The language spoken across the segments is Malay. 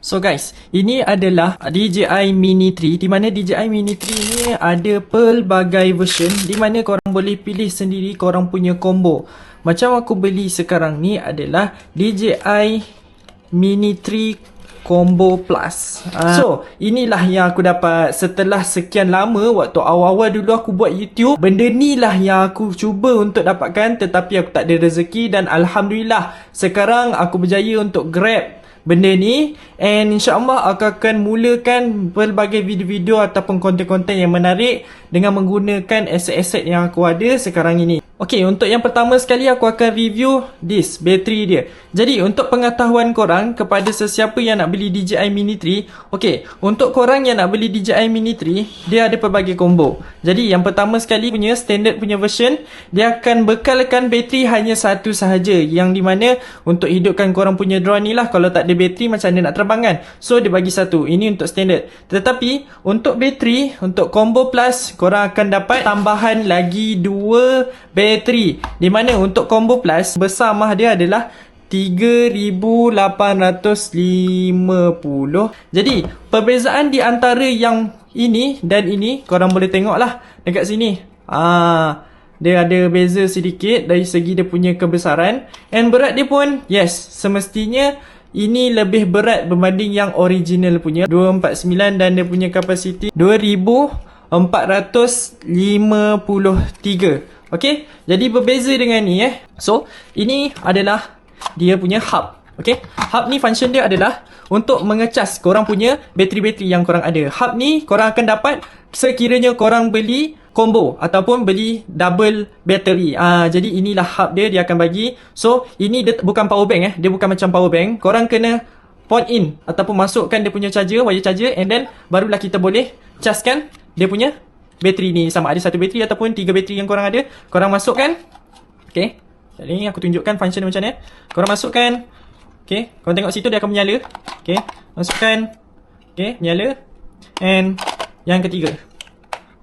So guys, ini adalah DJI Mini 3, di mana DJI Mini 3 ni ada pelbagai version di mana korang boleh pilih sendiri korang punya combo. Macam aku beli sekarang ni adalah DJI Mini 3 Combo Plus. So, inilah yang aku dapat setelah sekian lama. Waktu awal-awal dulu aku buat YouTube, benda ni lah yang aku cuba untuk dapatkan, tetapi aku tak ada rezeki. Dan Alhamdulillah, sekarang aku berjaya untuk grab benda ni. And insyaAllah aku akan mulakan pelbagai video-video ataupun konten-konten yang menarik dengan menggunakan aset-aset yang aku ada sekarang ini. Okay, untuk yang pertama sekali aku akan review this, bateri dia. Jadi untuk pengetahuan korang kepada sesiapa yang nak beli DJI Mini 3, okay, untuk korang yang nak beli DJI Mini 3, dia ada pelbagai combo. Jadi yang pertama sekali punya standard punya version, dia akan bekalkan bateri hanya satu sahaja, yang di mana untuk hidupkan korang punya drone ni lah, kalau tak ada bateri macam mana nak terbang kan. So dia bagi satu, ini untuk standard. Tetapi untuk bateri, untuk combo plus, korang akan dapat tambahan lagi dua bateri, di mana untuk combo plus besar mah dia adalah 3850. Jadi perbezaan di antara yang ini dan ini korang boleh tengok lah dekat sini. Dia ada beza sedikit dari segi dia punya kebesaran. And berat dia pun, yes, semestinya ini lebih berat berbanding yang original punya 249, dan dia punya kapasiti 2453. Okay, jadi berbeza dengan ni So, ini adalah dia punya hub. Okay, hub ni function dia adalah untuk mengecas korang punya bateri-bateri yang korang ada. Hub ni korang akan dapat sekiranya korang beli combo ataupun beli double battery. Jadi inilah hub dia akan bagi. So, ini dia bukan power bank dia bukan macam power bank. Korang kena port in ataupun masukkan dia punya charger, wire charger, and then barulah kita boleh caskan dia punya bateri ni. Sama ada satu bateri ataupun tiga bateri yang korang ada, korang masukkan. Okay, jadi aku tunjukkan function dia macam ni. Korang masukkan. Okay, korang tengok situ dia akan menyala. Okay, masukkan. Okay, menyala. And yang ketiga,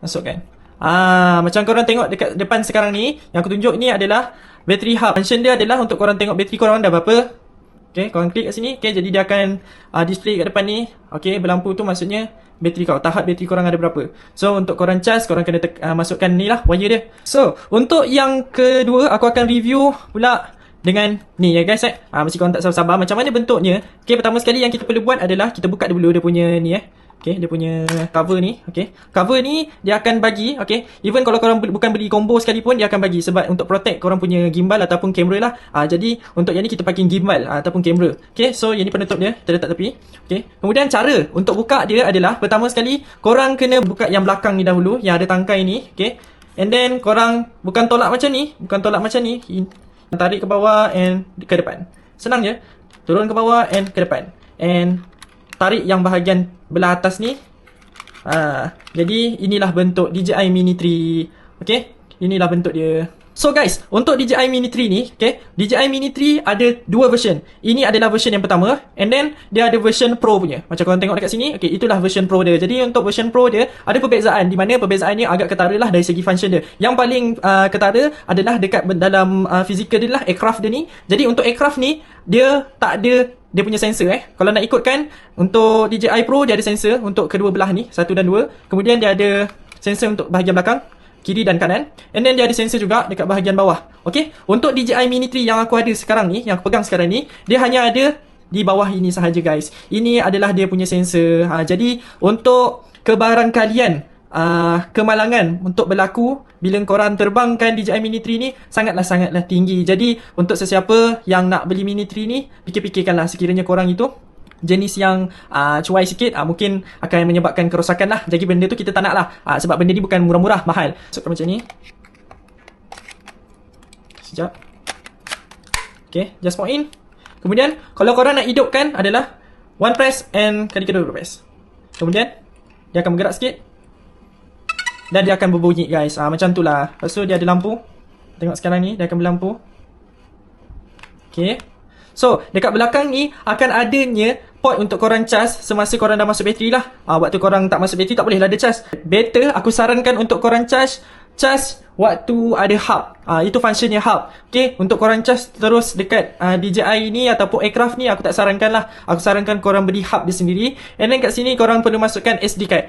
masukkan. Macam korang tengok dekat depan sekarang ni, yang aku tunjuk ni adalah battery hub. Function dia adalah untuk korang tengok bateri korang dah berapa. Okay, korang klik kat sini. Okay, jadi dia akan display kat depan ni. Okay, berlampu tu maksudnya bateri kau, tahap bateri korang ada berapa. So, untuk korang charge, korang kena masukkan ni lah wire dia. So, untuk yang kedua, aku akan review pula dengan ni ya guys. Mesti korang tak sabar-sabar macam mana bentuknya. Okay, pertama sekali yang kita perlu buat adalah kita buka dulu dia punya ni Okay, dia punya cover ni. Okay, cover ni dia akan bagi. Okay, even kalau korang bukan beli combo sekalipun, dia akan bagi sebab untuk protect korang punya gimbal ataupun kamera lah. Jadi untuk yang ni kita pakai gimbal ataupun kamera. Okay, so yang ni penutup dia, kita letak tepi. Okay, kemudian cara untuk buka dia adalah pertama sekali korang kena buka yang belakang ni dahulu, yang ada tangkai ni. Okay, and then korang bukan tolak macam ni, tarik ke bawah and ke depan. Senang je. Turun ke bawah and ke depan. And tarik yang bahagian belah atas ni. Jadi inilah bentuk DJI Mini 3. Okay, inilah bentuk dia. So guys, untuk DJI Mini 3 ni, okay, DJI Mini 3 ada dua version. Ini adalah version yang pertama, and then dia ada version Pro punya. Macam korang tengok dekat sini, okay, itulah version Pro dia. Jadi untuk version Pro dia ada perbezaan, di mana perbezaannya agak ketara lah dari segi function dia. Yang paling ketara adalah dekat dalam fizikal dia lah, aircraft dia ni. Jadi untuk aircraft ni, dia tak ada dia punya sensor Kalau nak ikutkan, untuk DJI Pro dia ada sensor untuk kedua belah ni, 1 dan 2. Kemudian dia ada sensor untuk bahagian belakang, kiri dan kanan. And then dia ada sensor juga dekat bahagian bawah. Okay, untuk DJI Mini 3 yang aku ada sekarang ni, yang aku pegang sekarang ni, dia hanya ada di bawah ini sahaja guys. Ini adalah dia punya sensor. Jadi untuk kebarangkalian kemalangan untuk berlaku bila korang terbangkan DJI Mini 3 ni sangatlah tinggi. Jadi untuk sesiapa yang nak beli Mini 3 ni, fikir-fikirkanlah sekiranya korang itu jenis yang cuai sikit, mungkin akan menyebabkan kerosakan lah. Jadi benda tu kita tak nak lah, sebab benda ni bukan murah-murah, mahal. Masukkan macam ni. Sekejap. Okay, just point in. Kemudian kalau korang nak hidupkan adalah one press and kali kedua press. Kemudian dia akan bergerak sikit dan dia akan berbunyi guys. Macam tu lah. Lepas tu dia ada lampu. Tengok sekarang ni, dia akan berlampu. Okay, so dekat belakang ni akan adanya port untuk korang charge semasa korang dah masuk bateri lah. Waktu korang tak masuk bateri, tak boleh lah ada charge. Better aku sarankan untuk korang charge cas waktu ada hub. Itu functionnya hub. Okay, untuk korang cas terus dekat DJI ni ataupun aircraft ni, aku tak sarankan lah. Aku sarankan korang beli hub dia sendiri. And then kat sini korang perlu masukkan SD card.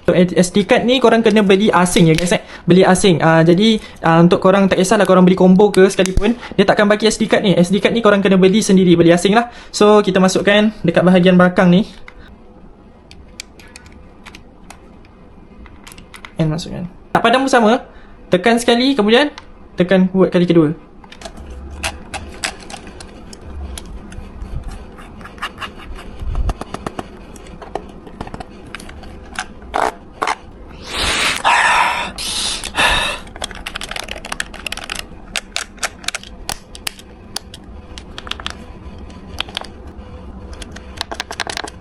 SD card ni korang kena beli asing ya guys, beli asing. Jadi untuk korang tak kisahlah korang beli combo ke sekalipun, dia takkan bagi SD card ni. SD card ni korang kena beli sendiri, beli asing lah. So kita masukkan dekat bahagian belakang ni. And masukkan. Tak padam pun sama. Tekan sekali, kemudian tekan buat kali kedua.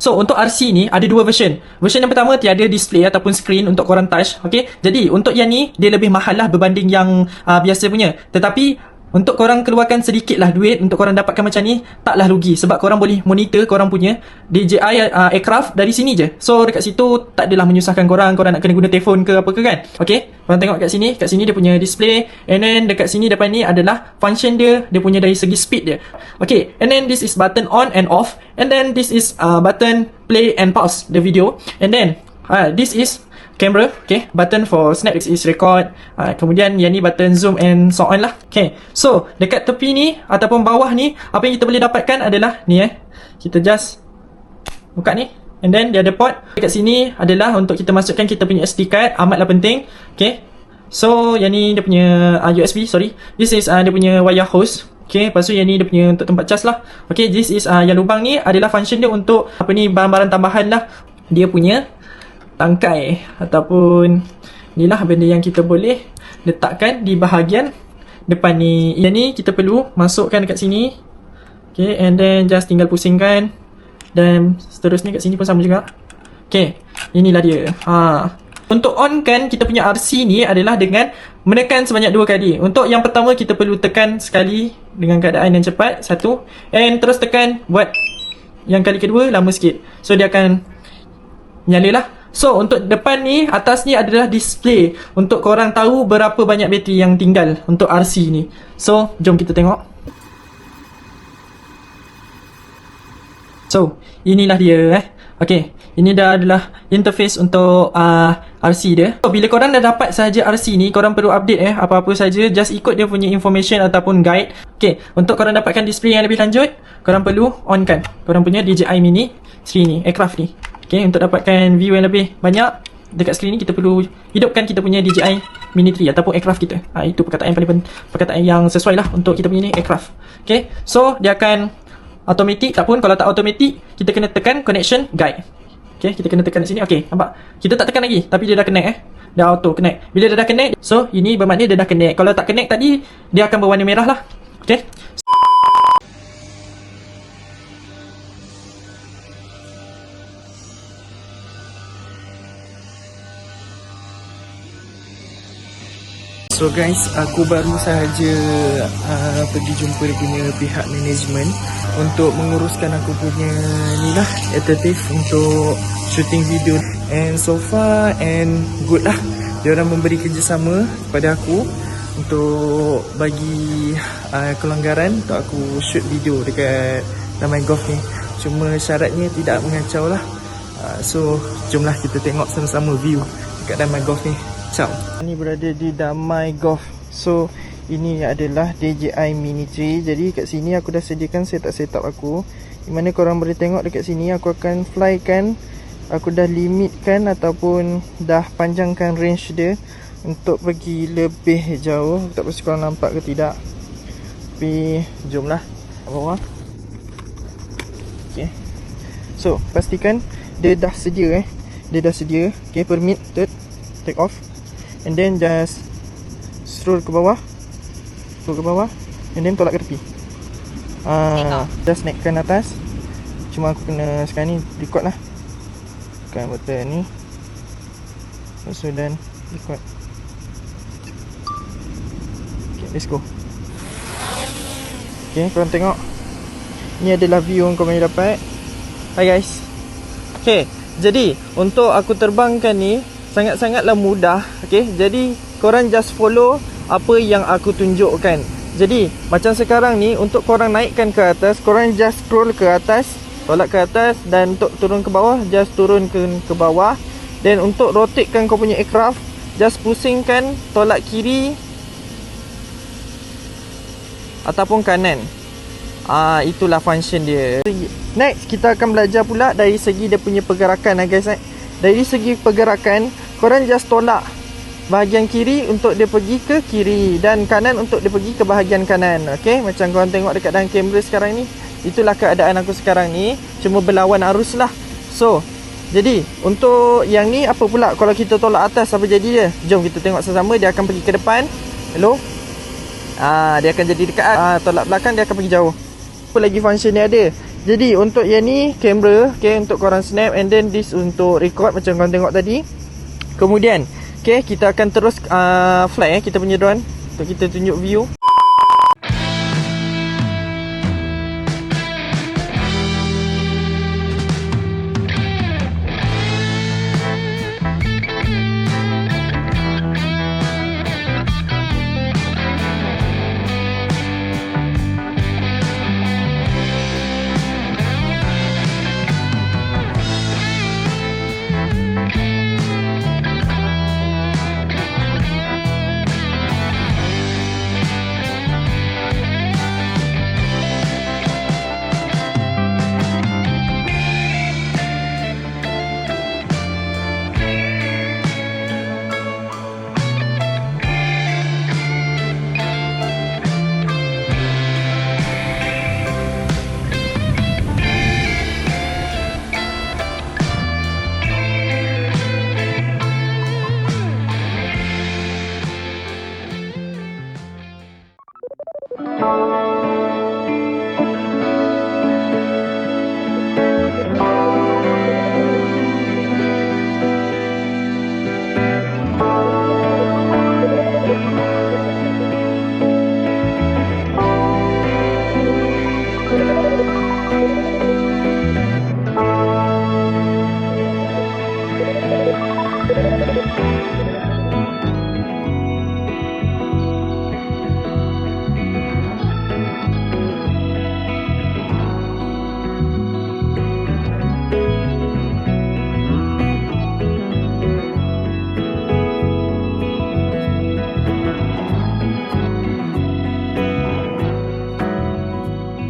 So untuk RC ni ada dua version. Version yang pertama tiada display ataupun screen untuk korang touch. Okay, jadi untuk yang ni dia lebih mahal lah berbanding yang biasa punya. Tetapi untuk korang keluarkan sedikit lah duit untuk korang dapatkan macam ni, taklah rugi. Sebab korang boleh monitor korang punya DJI aircraft dari sini je. So dekat situ tak adalah menyusahkan korang nak kena guna telefon ke apa ke kan. Okay, korang tengok kat sini dia punya display. And then dekat sini depan ni adalah function dia punya dari segi speed dia. Okay, and then this is button on and off. And then this is button play and pause the video. And then this is camera, okay, button for snap, this is record. Kemudian yang ni button zoom and so on lah. Okay, so dekat tepi ni ataupun bawah ni, apa yang kita boleh dapatkan adalah ni kita just buka ni. And then dia ada port. Dekat sini adalah untuk kita masukkan kita punya SD card, amatlah penting. Okay, so yang ni dia punya USB, sorry. This is dia punya wire hose. Okay, lepas tu yang ni dia punya untuk tempat cas lah. Okay, this is yang lubang ni adalah function dia untuk apa ni, barang-barang tambahan lah. Dia punya tangkai ataupun ni lah benda yang kita boleh letakkan di bahagian depan ni. Yang ni kita perlu masukkan dekat sini. Okay, and then just tinggal pusingkan. Dan seterusnya kat sini pun sama juga. Okay, inilah dia. Untuk on kan kita punya RC ni adalah dengan menekan sebanyak 2 kali. Untuk yang pertama kita perlu tekan sekali dengan keadaan yang cepat, 1. And terus tekan buat yang kali kedua lama sikit. So dia akan nyala lah. So untuk depan ni, atas ni adalah display untuk korang tahu berapa banyak bateri yang tinggal untuk RC ni. So jom kita tengok. So inilah dia Okay, ini dah adalah interface untuk RC dia. So, bila korang dah dapat sahaja RC ni, korang perlu update apa-apa saja, just ikut dia punya information ataupun guide. Okay, untuk korang dapatkan display yang lebih lanjut, korang perlu on kan korang punya DJI Mini 3 ni, aircraft ni. Okay, untuk dapatkan view yang lebih banyak dekat screen ni, kita perlu hidupkan kita punya DJI Mini 3 ataupun aircraft kita. Itu perkataan yang paling perkataan yang sesuai lah untuk kita punya ni, aircraft. Okay, so dia akan automatic tak pun. Kalau tak automatic, kita kena tekan connection guide. Okay, kita kena tekan di sini. Okay, nampak? Kita tak tekan lagi, tapi dia dah connect dah auto connect. Bila dia dah connect, so ini bermakna dia dah connect. Kalau tak connect tadi, dia akan berwarna merah lah. Okay, so guys, aku baru sahaja pergi jumpa dia punya pihak management untuk menguruskan aku punya ni lah, attitude untuk shooting video. And so far and good lah, dia orang memberi kerjasama kepada aku untuk bagi kelonggaran untuk aku shoot video dekat Damai Golf ni. Cuma syaratnya tidak mengacau lah. So jomlah kita tengok sama-sama view dekat Damai Golf ni. Ciao. Ini berada di Damai Golf. So ini adalah DJI Mini 3. Jadi kat sini aku dah sediakan setup aku, di mana korang boleh tengok dekat sini aku akan flykan. Aku dah limitkan ataupun dah panjangkan range dia untuk pergi lebih jauh. Tak pasti korang nampak ke tidak, tapi jomlah bawah. Okay, so pastikan dia dah sedia dia dah sedia. Okay, permitted take off. And then just scroll ke bawah, and then tolak ke tepi. Just naikkan atas. Cuma aku kena sekarang ni record lah. Tekan button ni, lepas tu dan record. Okay, let's go. Okay, korang tengok, ni adalah view yang korang boleh dapat. Hi guys. Okay, Jadi untuk aku terbangkan ni sangat-sangatlah mudah. Okay, jadi korang just follow apa yang aku tunjukkan. Jadi macam sekarang ni, untuk korang naikkan ke atas, korang just scroll ke atas, tolak ke atas, dan untuk turun ke bawah, just turun ke bawah. Dan untuk rotatekan kau punya aircraft, just pusingkan tolak kiri ataupun kanan. Itulah function dia. Next, kita akan belajar pula dari segi dia punya pergerakan guys. Dari segi pergerakan, korang just tolak bahagian kiri untuk dia pergi ke kiri, dan kanan untuk dia pergi ke bahagian kanan. Okay, macam korang tengok dekat dalam kamera sekarang ni. Itulah keadaan aku sekarang ni, cuma berlawan arus lah. So, jadi untuk yang ni apa pula kalau kita tolak atas, apa jadi dia? Jom kita tengok sama-sama. Dia akan pergi ke depan. Hello. Dia akan jadi dekat. Tolak belakang, dia akan pergi jauh. Apa lagi function dia ada? Jadi untuk yang ni kamera, okay, untuk korang snap, and then this untuk record macam korang tengok tadi. Kemudian, okay, kita akan terus fly kita punya drone untuk kita tunjuk view.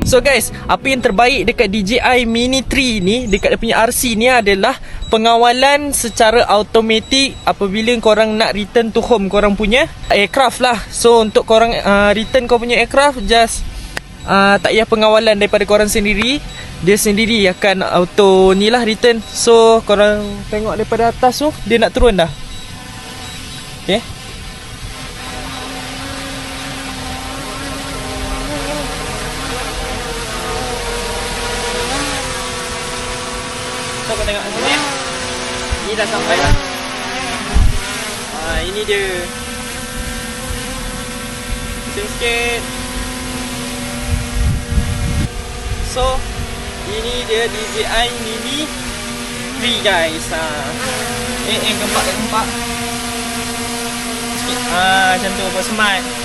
So guys, apa yang terbaik dekat DJI Mini 3 ni, dekat dia punya RC ni adalah pengawalan secara automatik apabila korang nak return to home korang punya aircraft lah. So untuk korang return kau punya aircraft, just tak payah pengawalan daripada korang sendiri. Dia sendiri akan auto ni lah return. So korang tengok daripada atas tu, dia nak turun dah. Okay. So kau tengok sini ya. Ni dah sampai dah. Ini dia. Pusing sikit. So ini dia DJI Mini 3 guys. Gempak sikit. Macam tu, buat smart.